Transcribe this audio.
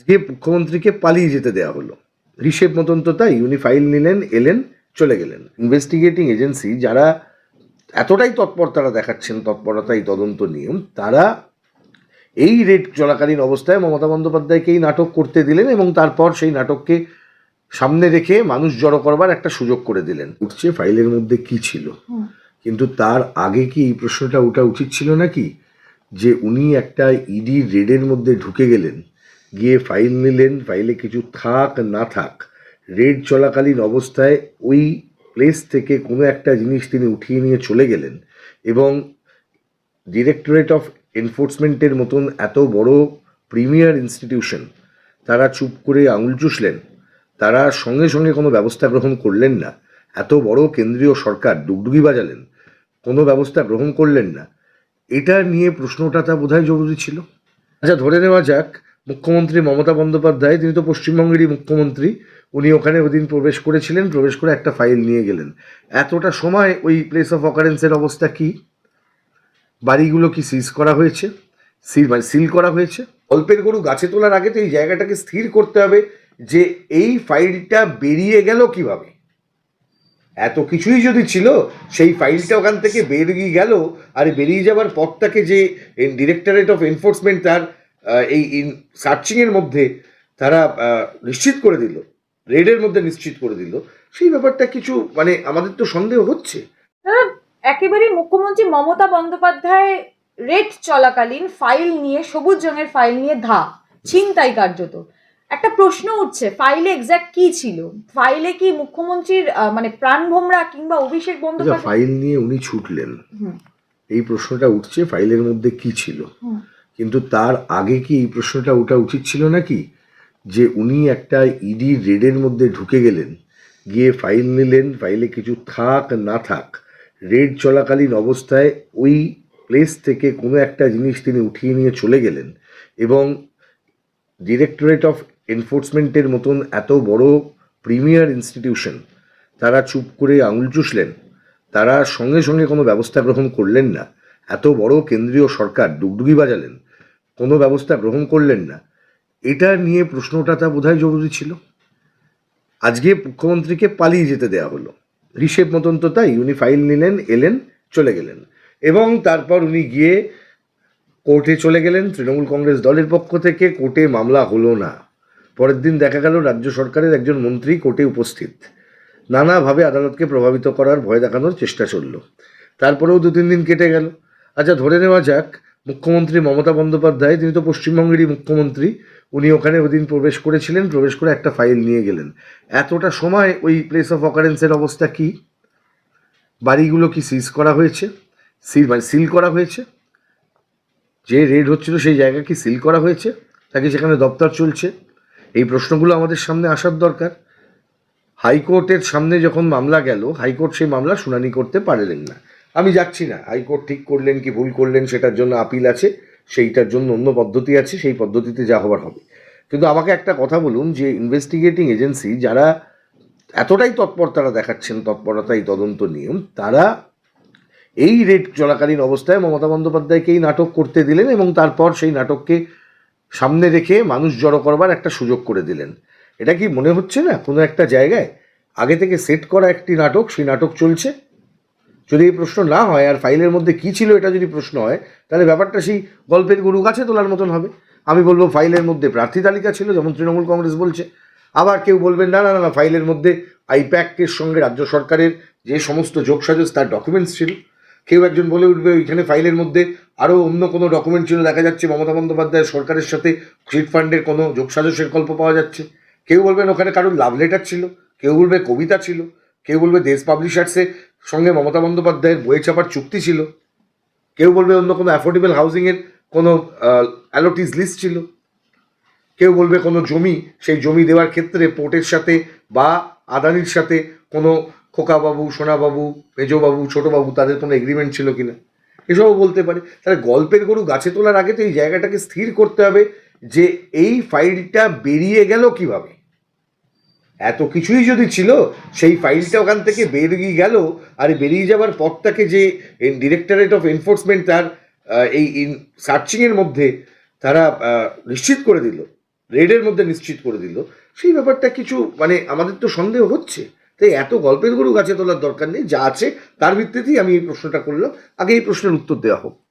আজকে মুখ্যমন্ত্রীকে পালিয়ে যেতে দেওয়া হলো। হিসেব মতন তো তাই, উনি ফাইল নিলেন, এলেন, চলে গেলেন। ইনভেস্টিগেটিং এজেন্সি যারা এতটাই তৎপরতা দেখাচ্ছেন, তৎপরতাই তদন্ত নিয়ম, তারা এই রেড চলাকালীন অবস্থায় মমতা বন্দ্যোপাধ্যায়কে এই নাটক করতে দিলেন এবং তারপর সেই নাটককে সামনে রেখে মানুষ জড়ো করবার একটা সুযোগ করে দিলেন। উঠছে ফাইলের মধ্যে কি ছিল, কিন্তু তার আগে কি এই প্রশ্নটা ওঠা উচিত ছিল নাকি যে উনি একটা ইডি রেডের মধ্যে ঢুকে গেলেন, গিয়ে ফাইল নিলেন, ফাইলে কিছু থাক না থাক, রেড চলাকালীন অবস্থায় ওই প্লেস থেকে কোনো একটা জিনিস তিনি উঠিয়ে নিয়ে চলে গেলেন এবং ডিরেক্টরেট অফ এনফোর্সমেন্টের মতন এত বড় প্রিমিয়ার ইনস্টিটিউশন তারা চুপ করে আঙুল চুষলেন, তারা সঙ্গে সঙ্গে কোনো ব্যবস্থা গ্রহণ করলেন না। এত বড় কেন্দ্রীয় সরকার ডুগডুগি বাজালেন, কোনো ব্যবস্থা গ্রহণ করলেন না। এটা নিয়ে প্রশ্নটা তা বোধহয় জরুরি ছিল। আচ্ছা, ধরে নেওয়া যাক মুখ্যমন্ত্রী মমতা বন্দ্যোপাধ্যায়, তিনি তো পশ্চিমবঙ্গেরই মুখ্যমন্ত্রী, উনি ওখানে ওদিন প্রবেশ করেছিলেন, প্রবেশ করে একটা ফাইল নিয়ে গেলেন। এতটা সময় ওই প্লেস অফ অকারেন্সের অবস্থা কি? বাড়িগুলো কি সিজ করা হয়েছে, সিল করা হয়েছে? অল্পের গরু গাছে তোলার আগে তো এই জায়গাটাকে স্থির করতে হবে যে এই ফাইলটা বেরিয়ে গেল কিভাবে। এত কিছুই যদি ছিল, সেই ফাইলটা ওখান থেকে বেরিয়ে গেল, আর বেরিয়ে যাবার পথটাকে যে ডিরেক্টরেট অফ এনফোর্সমেন্ট তার এই সার্চিংয়ের মধ্যে তারা নিশ্চিত করে দিল, রেডের মধ্যে নিশ্চিত করে দিল, সেই ব্যাপারটা কিছু মানে আমাদের তো সন্দেহ হচ্ছে। একেবারে মুখ্যমন্ত্রী মমতা বন্দ্যোপাধ্যায় রেড চলাকালীন ফাইল নিয়ে, সবুজ রঙের ফাইল নিয়ে ছিনতাই কার্যত। একটা প্রশ্ন উঠছে, ফাইলে এক্স্যাক্ট কি ছিল? ফাইলে কি মুখ্যমন্ত্রীর মানে প্রাণভোমরা কিংবা অভিষেক বন্দ্যোপাধ্যায় ফাইল নিয়ে উনি ছুটলেন, এই প্রশ্নটা উঠছে ফাইলের মধ্যে কি ছিল, কিন্তু তার আগে কি এই প্রশ্নটা ওঠা উচিত ছিল নাকি যে উনি একটা ইডি রেডের মধ্যে ঢুকে গেলেন, গিয়ে ফাইল নিলেন, ফাইলে কিছু থাক না থাক, রেড চলাকালীন অবস্থায় ওই প্লেস থেকে কোনো একটা জিনিস তিনি উঠিয়ে নিয়ে চলে গেলেন এবং ডিরেক্টরেট অফ এনফোর্সমেন্টের মতন এত বড় প্রিমিয়ার ইনস্টিটিউশন তারা চুপ করে আঙুল চুষলেন, তারা সঙ্গে সঙ্গে কোনো ব্যবস্থা গ্রহণ করলেন না। এত বড় কেন্দ্রীয় সরকার ডুগডুগি বাজালেন, কোনো ব্যবস্থা গ্রহণ করলেন না। এটা নিয়ে প্রশ্নটা তা বোধহয় জরুরি ছিল। আজকে মুখ্যমন্ত্রীকে পালিয়ে যেতে দেওয়া হলো। হিসেব মতন তো তাই, উনি ফাইল নিলেন, এলেন, চলে গেলেন এবং তারপর উনি গিয়ে কোর্টে চলে গেলেন। তৃণমূল কংগ্রেস দলের পক্ষ থেকে কোর্টে মামলা হলো না। পরের দিন দেখা গেল রাজ্য সরকারের একজন মন্ত্রী কোর্টে উপস্থিত, নানাভাবে আদালতকে প্রভাবিত করার ভয় দেখানোর চেষ্টা চলল। তারপরেও 2-3 দিন কেটে গেল। আচ্ছা, ধরে নেওয়া যাক মুখ্যমন্ত্রী মমতা বন্দ্যোপাধ্যায়, তিনি তো পশ্চিমবঙ্গেরই মুখ্যমন্ত্রী, উনি ওখানে ওদিন প্রবেশ করেছিলেন, প্রবেশ করে একটা ফাইল নিয়ে গেলেন। এতটা সময় ওই প্লেস অফ অকারেন্সের অবস্থা কি? বাড়িগুলো কি সিজ করা হয়েছে, সিল করা হয়েছে? যে রেড হচ্ছিল সেই জায়গা কি সিল করা হয়েছে, নাকি সেখানে দপ্তর চলছে? এই প্রশ্নগুলো আমাদের সামনে আসার দরকার। হাইকোর্টের সামনে যখন মামলা গেল, হাইকোর্ট সেই মামলা শুনানি করতে পারলেন না। আমি যাচ্ছি না হাইকোর্ট ঠিক করলেন কি ভুল করলেন, সেটার জন্য আপিল আছে, সেইটার জন্য অন্য পদ্ধতি আছে, সেই পদ্ধতিতে যা হবার হবে। কিন্তু আমাকে একটা কথা বলুন, যে ইনভেস্টিগেটিং এজেন্সি যারা এতটাই তৎপরতা দেখাচ্ছেন, তৎপরতাই তদন্ত নিয়ম, তারা এই রেড চলাকালীন অবস্থায় মমতা বন্দ্যোপাধ্যায়কে এই নাটক করতে দিলেন এবং তারপর সেই নাটককে সামনে রেখে মানুষ জড়ো করবার একটা সুযোগ করে দিলেন। এটা কি মনে হচ্ছে না কোনো একটা জায়গায় আগে থেকে সেট করা একটি নাটক, সেই নাটক চলছে? যদি এই প্রশ্ন না হয়, আর ফাইলের মধ্যে কি ছিল এটা যদি প্রশ্ন হয়, তাহলে ব্যাপারটা সেই গল্পের গরু গাছে তোলার মতন হবে। আমি বলবো ফাইলের মধ্যে প্রার্থী তালিকা ছিল, যেমন তৃণমূল কংগ্রেস বলছে। আবার কেউ বলবেন না না না ফাইলের মধ্যে আইপ্যাকের সঙ্গে রাজ্য সরকারের যে সমস্ত যোগসাজশ তার ডকুমেন্টস ছিল। কেউ একজন বলে উঠবে ওইখানে ফাইলের মধ্যে আরও অন্য কোনো ডকুমেন্ট ছিল, দেখা যাচ্ছে মমতা বন্দ্যোপাধ্যায়ের সরকারের সাথে চিট ফান্ডের কোনো যোগসাজশের গল্প পাওয়া যাচ্ছে। কেউ বলবেন ওখানে কারোর লাভ লেটার ছিল, কেউ বলবে কবিতা ছিল, কেউ বলবে দেশ পাবলিশার্সের সঙ্গে মমতা বন্দ্যোপাধ্যায়ের বই ছাপার চুক্তি ছিল, কেউ বলবে অন্য কোনো অ্যাফোর্ডেবল হাউজিংয়ের কোনো অ্যালোটিস লিস্ট ছিল, কেউ বলবে কোনো জমি, সেই জমি দেওয়ার ক্ষেত্রে পোর্টের সাথে বা আদানির সাথে কোনো খোকাবাবু, সোনাবাবু, মেজবাবু, ছোটোবাবু তাদের কোনো এগ্রিমেন্ট ছিল কিনা, এসবও বলতে পারে। তাহলে গল্পের গরু গাছে তোলার আগে তো এই জায়গাটাকে স্থির করতে হবে যে এই ফাইলটা বেরিয়ে গেল কিভাবে। এত কিছুই যদি ছিল, সেই ফাইলটা ওখান থেকে বেরিয়ে গেল, আর বেরিয়ে যাবার পথটাকে যে ডিরেক্টরেট অফ এনফোর্সমেন্ট তার এই সার্চিংয়ের মধ্যে তারা নিশ্চিত করে দিল, রেডের মধ্যে নিশ্চিত করে দিল, সেই ব্যাপারটা কিছু মানে আমাদের তো সন্দেহ হচ্ছে। তাই এত গল্পের গরু গাছে তোলার দরকার নেই, যা আছে তার ভিত্তিতেই আমি এই প্রশ্নটা করলাম, আগে এই প্রশ্নের উত্তর দেওয়া হোক।